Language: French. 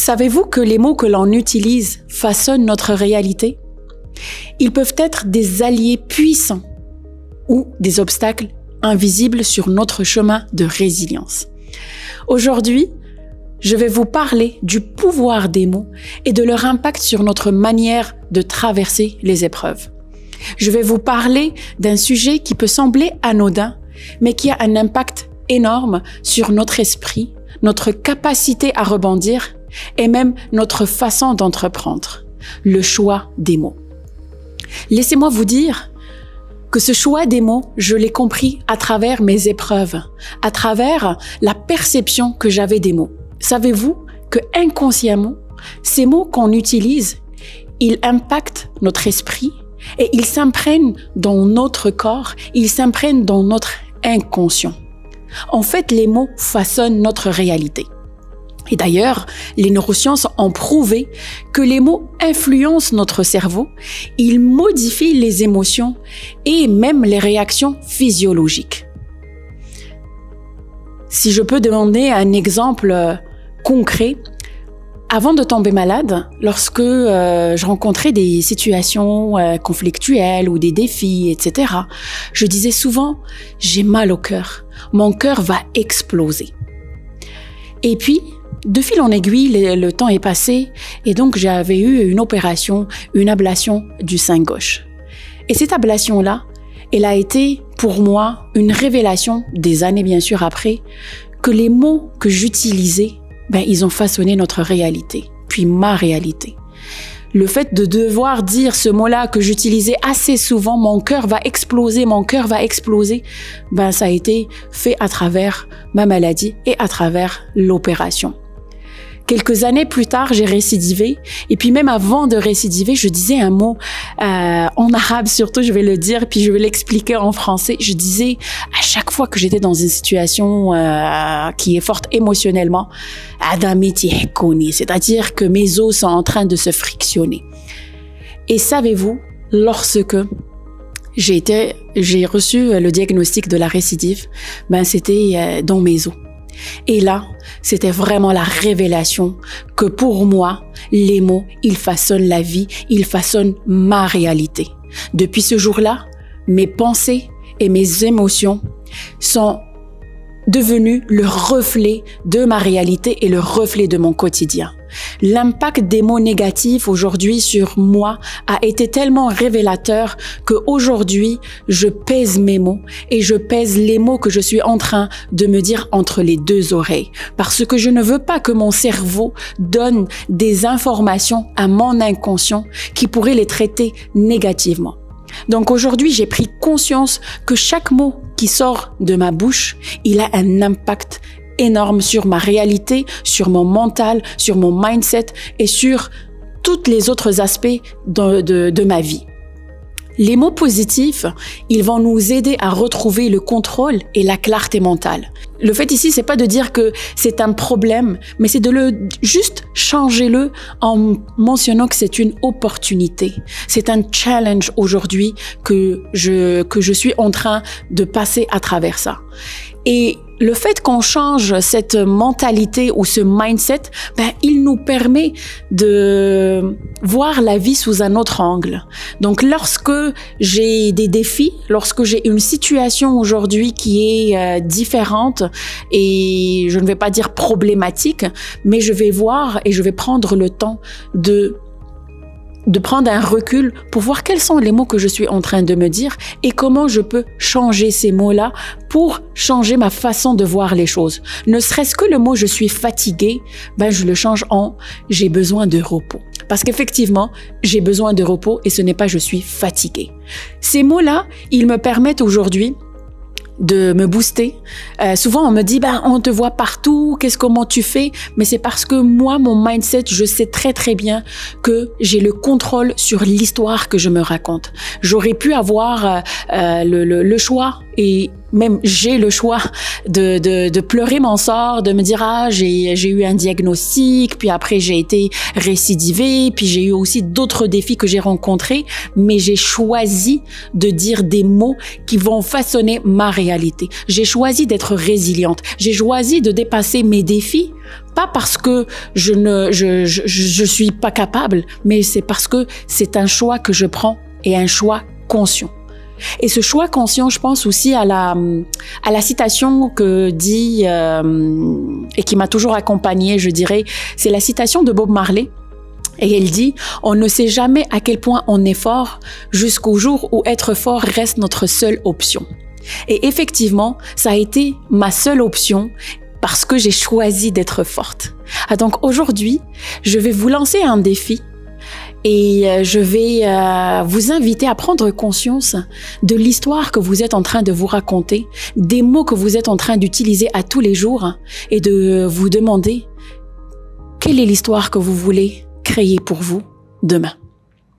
Savez-vous que les mots que l'on utilise façonnent notre réalité? Ils peuvent être des alliés puissants ou des obstacles invisibles sur notre chemin de résilience. Aujourd'hui, je vais vous parler du pouvoir des mots et de leur impact sur notre manière de traverser les épreuves. Je vais vous parler d'un sujet qui peut sembler anodin, mais qui a un impact énorme sur notre esprit, notre capacité à rebondir et même notre façon d'entreprendre, le choix des mots. Laissez-moi vous dire que ce choix des mots, je l'ai compris à travers mes épreuves, à travers la perception que j'avais des mots. Savez-vous que inconsciemment, ces mots qu'on utilise, ils impactent notre esprit et ils s'imprègnent dans notre corps, ils s'imprègnent dans notre inconscient. En fait, les mots façonnent notre réalité. Et d'ailleurs, les neurosciences ont prouvé que les mots influencent notre cerveau, ils modifient les émotions et même les réactions physiologiques. Si je peux demander un exemple concret, avant de tomber malade, lorsque je rencontrais des situations conflictuelles ou des défis, etc., je disais souvent « j'ai mal au cœur, mon cœur va exploser ». Et puis, de fil en aiguille, le temps est passé et donc j'avais eu une opération, une ablation du sein gauche. Et cette ablation-là, elle a été pour moi une révélation, des années bien sûr après, que les mots que j'utilisais, ils ont façonné notre réalité, puis ma réalité. Le fait de devoir dire ce mot-là que j'utilisais assez souvent, mon cœur va exploser, ça a été fait à travers ma maladie et à travers l'opération. Quelques années plus tard, j'ai récidivé. Et puis même avant de récidiver, je disais un mot en arabe surtout, je vais le dire, puis je vais l'expliquer en français. Je disais à chaque fois que j'étais dans une situation qui est forte émotionnellement, Adamiti hekoni, c'est-à-dire que mes os sont en train de se frictionner. Et savez-vous, lorsque j'ai reçu le diagnostic de la récidive, c'était dans mes os. Et là, c'était vraiment la révélation que pour moi, les mots, ils façonnent la vie, ils façonnent ma réalité. Depuis ce jour-là, mes pensées et mes émotions sont devenues le reflet de ma réalité et le reflet de mon quotidien. L'impact des mots négatifs aujourd'hui sur moi a été tellement révélateur qu'aujourd'hui, je pèse mes mots et je pèse les mots que je suis en train de me dire entre les deux oreilles. Parce que je ne veux pas que mon cerveau donne des informations à mon inconscient qui pourrait les traiter négativement. Donc aujourd'hui, j'ai pris conscience que chaque mot qui sort de ma bouche, il a un impact énorme sur ma réalité, sur mon mental, sur mon mindset et sur tous les autres aspects de ma vie. Les mots positifs, ils vont nous aider à retrouver le contrôle et la clarté mentale. Le fait ici, c'est pas de dire que c'est un problème, mais c'est de juste changer-le en mentionnant que c'est une opportunité. C'est un challenge aujourd'hui que je suis en train de passer à travers ça. Et le fait qu'on change cette mentalité ou ce mindset, il nous permet de voir la vie sous un autre angle. Donc, lorsque j'ai des défis, lorsque j'ai une situation aujourd'hui qui est différente et je ne vais pas dire problématique, mais je vais voir et je vais prendre le temps de prendre un recul pour voir quels sont les mots que je suis en train de me dire et comment je peux changer ces mots-là pour changer ma façon de voir les choses. Ne serait-ce que le mot « je suis fatigué », je le change en « j'ai besoin de repos ». Parce qu'effectivement, j'ai besoin de repos et ce n'est pas « je suis fatigué ». Ces mots-là, ils me permettent aujourd'hui de me booster. Souvent, on me dit, on te voit partout, comment tu fais? Mais c'est parce que moi, mon mindset, je sais très très bien que j'ai le contrôle sur l'histoire que je me raconte. J'aurais pu avoir le choix et même j'ai le choix de pleurer mon sort, de me dire j'ai eu un diagnostic, puis après j'ai été récidivée, puis j'ai eu aussi d'autres défis que j'ai rencontrés, mais j'ai choisi de dire des mots qui vont façonner ma réalité. J'ai choisi d'être résiliente. J'ai choisi de dépasser mes défis, pas parce que je suis pas capable, mais c'est parce que c'est un choix que je prends et un choix conscient. Et ce choix conscient, je pense aussi à la citation que dit et qui m'a toujours accompagnée, je dirais, c'est la citation de Bob Marley. Et elle dit, on ne sait jamais à quel point on est fort jusqu'au jour où être fort reste notre seule option. Et effectivement, ça a été ma seule option parce que j'ai choisi d'être forte. Donc aujourd'hui, je vais vous lancer un défi. Et je vais vous inviter à prendre conscience de l'histoire que vous êtes en train de vous raconter, des mots que vous êtes en train d'utiliser à tous les jours et de vous demander quelle est l'histoire que vous voulez créer pour vous demain.